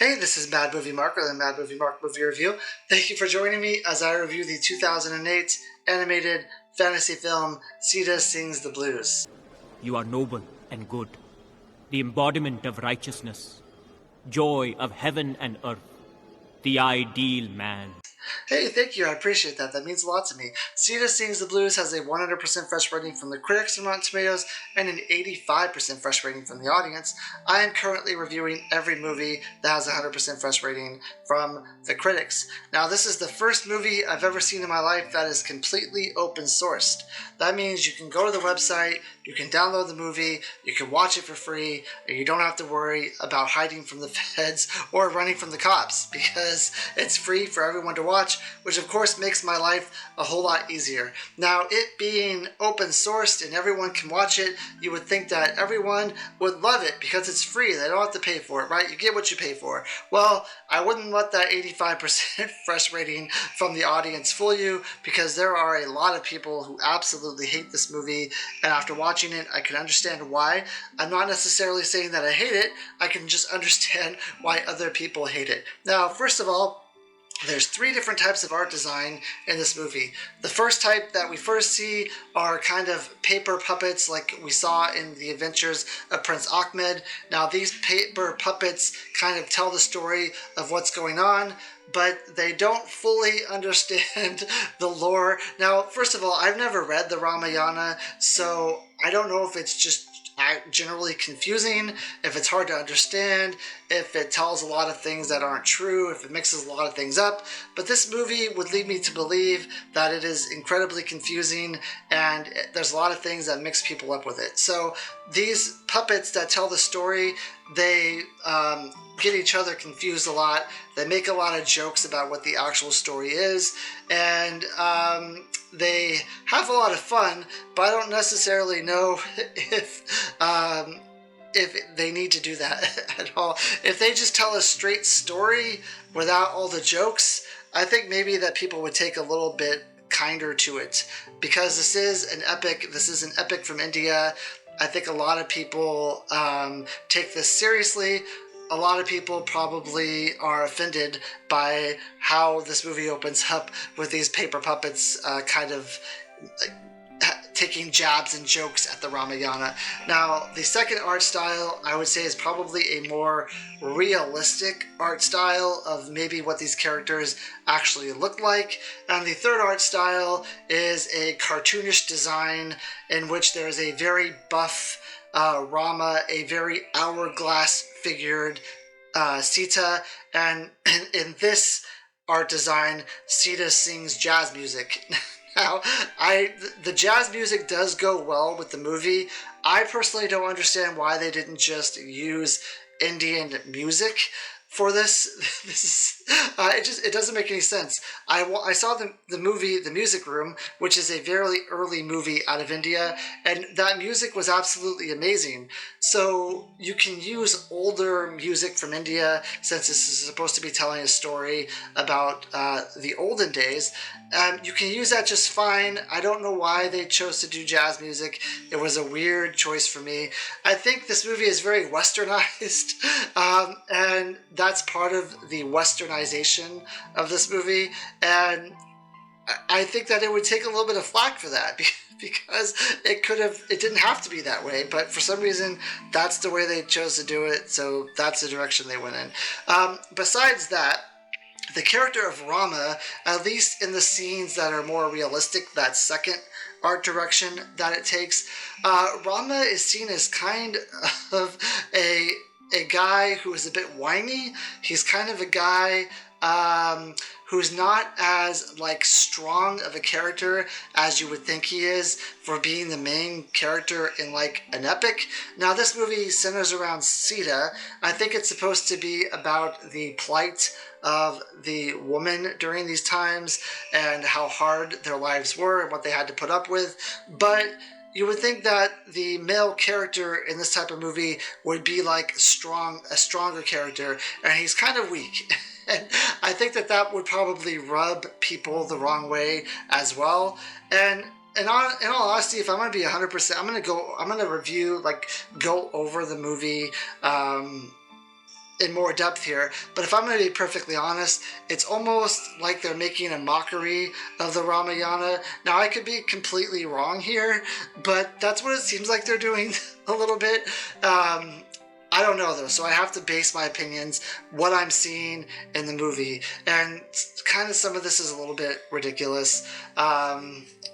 Hey, this is Mad Movie Mark or the Mad Movie Mark Movie Review. Thank you for joining me as I review the 2008 animated fantasy film Sita Sings the Blues. You are noble and good, the embodiment of righteousness, joy of heaven and earth, the ideal man. Hey, thank you. I appreciate that. That means a lot to me. Sita Sings the Blues has a 100% fresh rating from the critics on Rotten Tomatoes and an 85% fresh rating from the audience. I am currently reviewing every movie that has a 100% fresh rating from the critics. Now, this is the first movie I've ever seen in my life that is completely open sourced. That means you can go to the website, you can download the movie, you can watch it for free, and you don't have to worry about hiding from the feds or running from the cops because it's free for everyone to watch, which of course makes my life a whole lot easier. Now, it being open sourced and everyone can watch it, you would think that everyone would love it because it's free. They don't have to pay for it, right? You get what you pay for. Well, I wouldn't let that 85% fresh rating from the audience fool you because there are a lot of people who absolutely hate this movie, and after watching it, I can understand why. I'm not necessarily saying that I hate it. I can just understand why other people hate it. Now, first of all, there's three different types of art design in this movie. The first type that we first see are kind of paper puppets like we saw in the adventures of Prince Ahmed. Now, these paper puppets kind of tell the story of what's going on, but they don't fully understand the lore. Now, first of all, I've never read the Ramayana, so I don't know if it's just generally confusing, if it's hard to understand, if it tells a lot of things that aren't true, if it mixes a lot of things up. But this movie would lead me to believe that it is incredibly confusing and there's a lot of things that mix people up with it. So these puppets that tell the story, they get each other confused a lot. They make a lot of jokes about what the actual story is, and they have a lot of fun, but I don't necessarily know if they need to do that at all. If they just tell a straight story without all the jokes, I think maybe that people would take a little bit kinder to it, because this is an epic. This is an epic from India. I think a lot of people take this seriously. A lot of people probably are offended by how this movie opens up with these paper puppets kind of taking jabs and jokes at the Ramayana. Now, the second art style, I would say, is probably a more realistic art style of maybe what these characters actually look like. And the third art style is a cartoonish design in which there is a very buff Rama, a very hourglass figured Sita, and in this art design, Sita sings jazz music. Now, the jazz music does go well with the movie. I personally don't understand why they didn't just use Indian music for this. It doesn't make any sense. I saw the movie The Music Room, which is a very early movie out of India, and that music was absolutely amazing. So you can use older music from India, since this is supposed to be telling a story about the olden days. You can use that just fine. I don't know why they chose to do jazz music. It was a weird choice for me. I think this movie is very westernized, and that's part of the westernization of this movie. And I think that it would take a little bit of flack for that because it didn't have to be that way, but for some reason that's the way they chose to do it, so that's the direction they went in. Besides that, the character of Rama, at least in the scenes that are more realistic, that second art direction that it takes, Rama is seen as kind of a guy who is a bit whiny. He's kind of a guy who's not as strong of a character as you would think he is for being the main character in an epic. Now, this movie centers around Sita. I think it's supposed to be about the plight of the woman during these times and how hard their lives were and what they had to put up with. But you would think that the male character in this type of movie would be a stronger character, and he's kind of weak. And I think that would probably rub people the wrong way as well. And in all honesty, if I'm going to be 100%, I'm going to review, go over the movie in more depth here, but if I'm going to be perfectly honest, it's almost like they're making a mockery of the Ramayana. Now, I could be completely wrong here, but that's what it seems like they're doing a little bit. I don't know though, so I have to base my opinions what I'm seeing in the movie, and kind of some of this is a little bit ridiculous.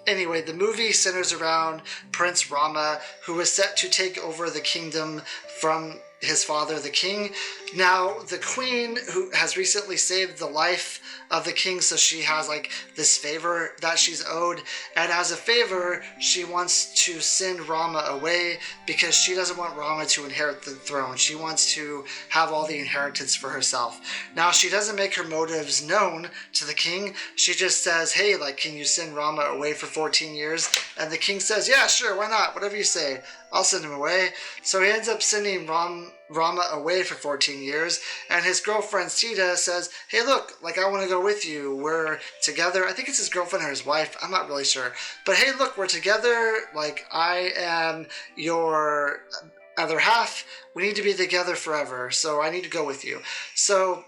Anyway, the movie centers around Prince Rama, who is set to take over the kingdom from his father, the king. Now, the queen, who has recently saved the life of the king, so she has like this favor that she's owed, and as a favor, she wants to send Rama away because she doesn't want Rama to inherit the throne. She wants to have all the inheritance for herself. Now, she doesn't make her motives known to the king. She just says, hey, like, can you send Rama away for 14 years? And the king says, yeah, sure, why not? Whatever you say, I'll send him away. So he ends up sending Rama away for 14 years, and his girlfriend Sita says, hey, look, like, I want to go with you. We're together. I think it's his girlfriend or his wife. I'm not really sure. But hey, look, we're together. Like, I am your other half. We need to be together forever, so I need to go with you. So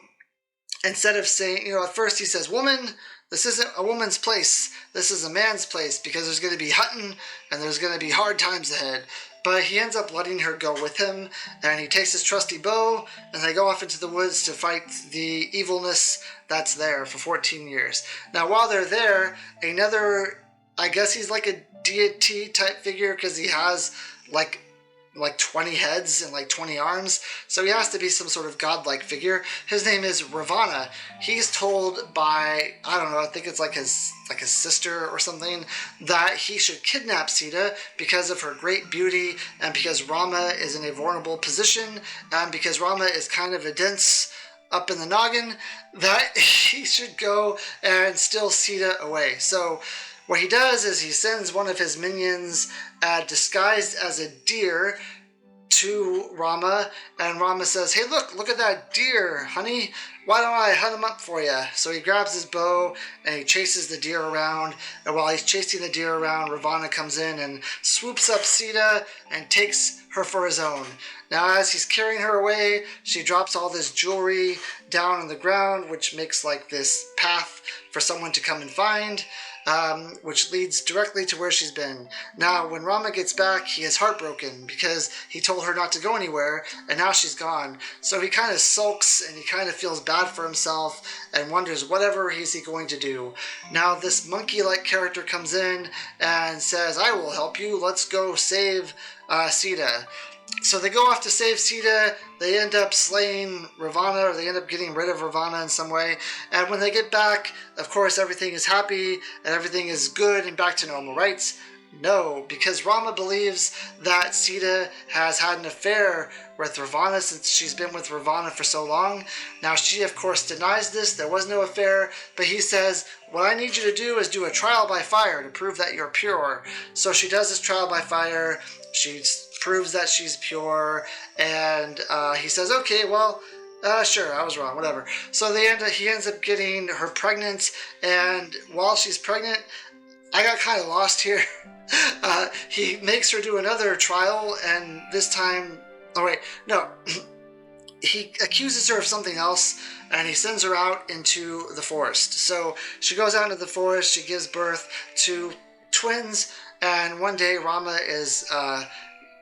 instead of saying, at first he says, woman, this isn't a woman's place. This is a man's place, because there's going to be hunting and there's going to be hard times ahead. But he ends up letting her go with him, and he takes his trusty bow, and they go off into the woods to fight the evilness that's there for 14 years. Now, while they're there, another, I guess he's like a deity type figure, because he has like 20 heads and like 20 arms, so he has to be some sort of godlike figure. His name is Ravana. He's told by, I don't know, I think it's like his sister or something, that he should kidnap Sita because of her great beauty, and because Rama is in a vulnerable position, and because Rama is kind of a dense up in the noggin, that he should go and steal Sita away. So what he does is he sends one of his minions disguised as a deer to Rama, and Rama says, hey, look at that deer, honey. Why don't I hunt him up for you? So he grabs his bow and he chases the deer around, and while he's chasing the deer around, Ravana comes in and swoops up Sita and takes her for his own. Now, as he's carrying her away, she drops all this jewelry down on the ground, which makes like this path for someone to come and find, which leads directly to where she's been. Now, when Rama gets back, he is heartbroken because he told her not to go anywhere, and now she's gone. So he kind of sulks, and he kind of feels bad for himself and wonders whatever is he going to do. Now, this monkey-like character comes in and says, I will help you. Let's go save Sita. So they go off to save Sita. They end up slaying Ravana, or they end up getting rid of Ravana in some way. And when they get back, of course, everything is happy and everything is good and back to normal, right? No, because Rama believes that Sita has had an affair with Ravana since she's been with Ravana for so long. Now, she, of course, denies this. There was no affair, but he says, what I need you to do is do a trial by fire to prove that you're pure. So she does this trial by fire. She proves that she's pure, and he says, okay, well, sure, I was wrong, whatever. So he ends up getting her pregnant, and while she's pregnant, I got kind of lost here. He makes her do another trial, and this time, he accuses her of something else, and he sends her out into the forest. So she goes out into the forest, she gives birth to twins, and one day Rama is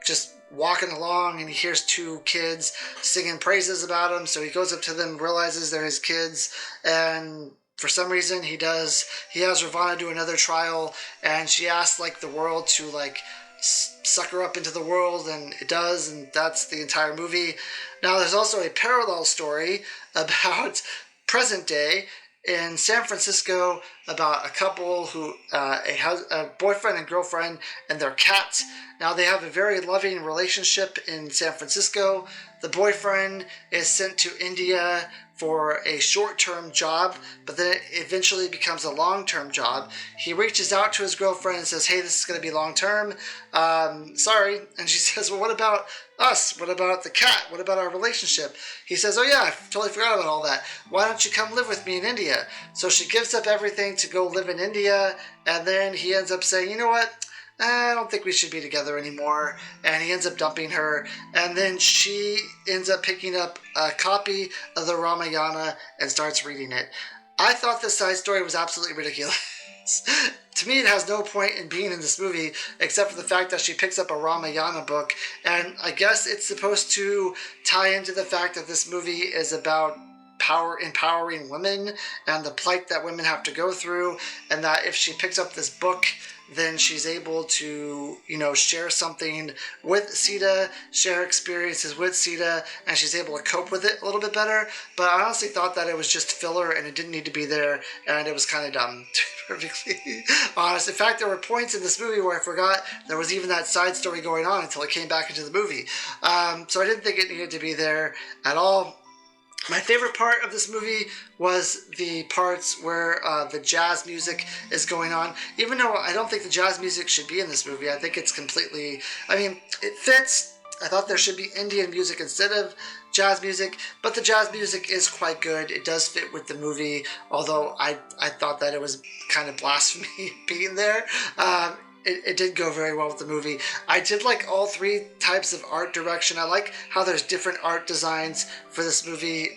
just walking along, and he hears two kids singing praises about him, so he goes up to them, realizes they're his kids, and for some reason he has Ravana do another trial, and she asks like the world to like suck her up into the world, and it does, and that's the entire movie. Now, there's also a parallel story about present day in San Francisco about a couple who, a boyfriend and girlfriend and their cat. Now, they have a very loving relationship in San Francisco. The boyfriend is sent to India for a short-term job, but then it eventually becomes a long-term job. He reaches out to his girlfriend and says, hey, this is going to be long-term. Sorry. And she says, well, what about us? What about the cat? What about our relationship? He says, oh yeah, I totally forgot about all that. Why don't you come live with me in India? So she gives up everything to go live in India, and then he ends up saying, you know what? I don't think we should be together anymore. And he ends up dumping her. And then she ends up picking up a copy of the Ramayana and starts reading it. I thought this side story was absolutely ridiculous. To me, it has no point in being in this movie except for the fact that she picks up a Ramayana book. And I guess it's supposed to tie into the fact that this movie is about empowering women and the plight that women have to go through, and that if she picks up this book, then she's able to, share something with Sita, share experiences with Sita, and she's able to cope with it a little bit better. But I honestly thought that it was just filler and it didn't need to be there, and it was kind of dumb, to be perfectly honest. In fact, there were points in this movie where I forgot there was even that side story going on until it came back into the movie. So I didn't think it needed to be there at all. My favorite part of this movie was the parts where the jazz music is going on. Even though I don't think the jazz music should be in this movie, I think it's completely... it fits. I thought there should be Indian music instead of jazz music, but the jazz music is quite good. It does fit with the movie, although I thought that it was kind of blasphemy being there. It did go very well with the movie. I did like all three types of art direction. I like how there's different art designs for this movie,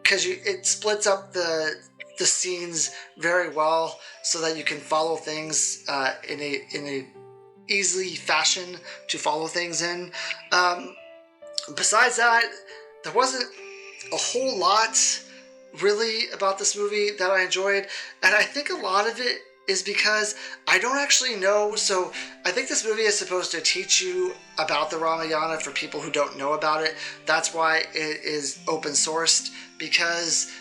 because it splits up the scenes very well so that you can follow things in a easily fashion to follow things in. Besides that, there wasn't a whole lot really about this movie that I enjoyed, and I think a lot of it is because I don't actually know. So I think this movie is supposed to teach you about the Ramayana for people who don't know about it. That's why it is open sourced, because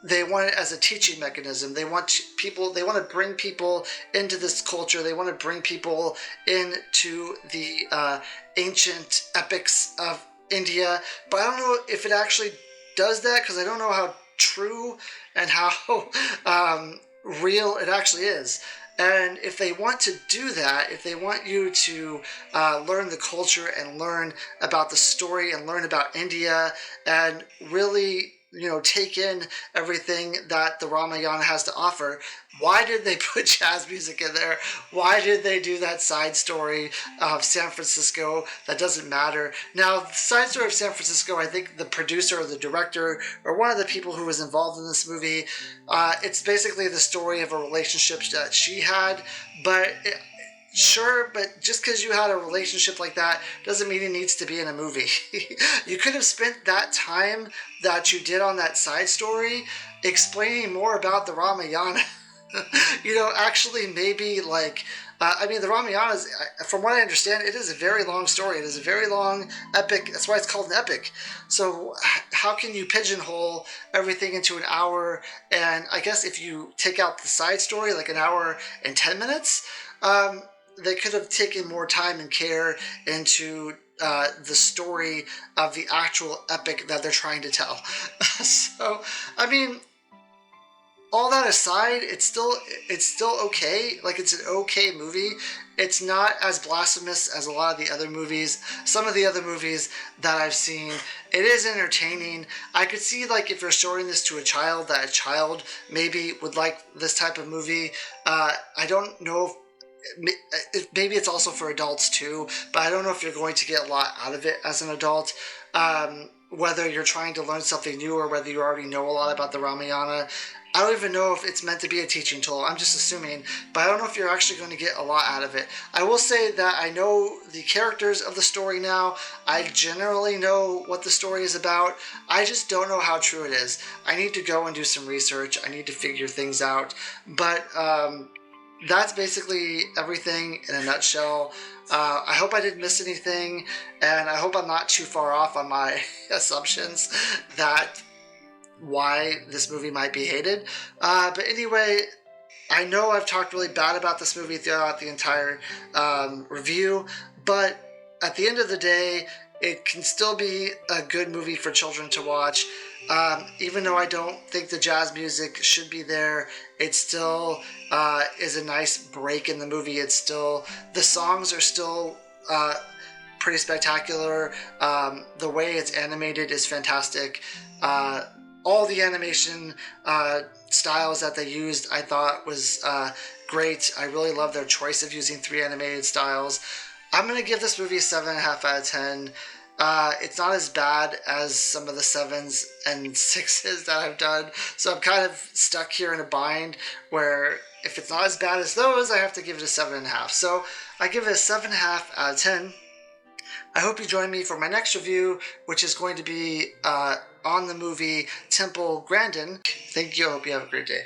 they want it as a teaching mechanism. They want to bring people into this culture. They want to bring people into the ancient epics of India. But I don't know if it actually does that, because I don't know how true and how real it actually is. And if they want to do that, if they want you to learn the culture and learn about the story and learn about India and really take in everything that the Ramayana has to offer, why did they put jazz music in there? Why did they do that side story of San Fransisco? That doesn't matter. Now, the side story of San Fransisco, I think the producer or the director or one of the people who was involved in this movie, it's basically the story of a relationship that she had, sure, but just because you had a relationship like that doesn't mean it needs to be in a movie. You could have spent that time that you did on that side story explaining more about the Ramayana. Actually maybe the Ramayana is, from what I understand, it is a very long story. It is a very long epic. That's why it's called an epic. So how can you pigeonhole everything into an hour? And I guess if you take out the side story, like an hour and 10 minutes, they could have taken more time and care into the story of the actual epic that they're trying to tell. So, all that aside, it's still okay. Like, it's an okay movie. It's not as blasphemous as a lot of the other movies. Some of the other movies that I've seen, it is entertaining. I could see, if you're showing this to a child, that a child maybe would like this type of movie. I don't know if maybe it's also for adults too, but I don't know if you're going to get a lot out of it as an adult. Whether you're trying to learn something new or whether you already know a lot about the Ramayana. I don't even know if it's meant to be a teaching tool. I'm just assuming, but I don't know if you're actually going to get a lot out of it. I will say that I know the characters of the story now. I generally know what the story is about. I just don't know how true it is. I need to go and do some research. I need to figure things out. But that's basically everything in a nutshell. I hope I didn't miss anything, and I hope I'm not too far off on my assumptions that why this movie might be hated. But anyway, I know I've talked really bad about this movie throughout the entire review, but at the end of the day, it can still be a good movie for children to watch. Even though I don't think the jazz music should be there, it still is a nice break in the movie. The songs are still pretty spectacular. The way it's animated is fantastic. All the animation styles that they used I thought was great. I really love their choice of using 3 animated styles. I'm going to give this movie a 7.5 out of 10. It's not as bad as some of the 7s and 6s that I've done, so I'm kind of stuck here in a bind where if it's not as bad as those, I have to give it a 7.5. So I give it a 7.5 out of 10. I hope you join me for my next review, which is going to be on the movie Temple Grandin. Thank you. I hope you have a great day.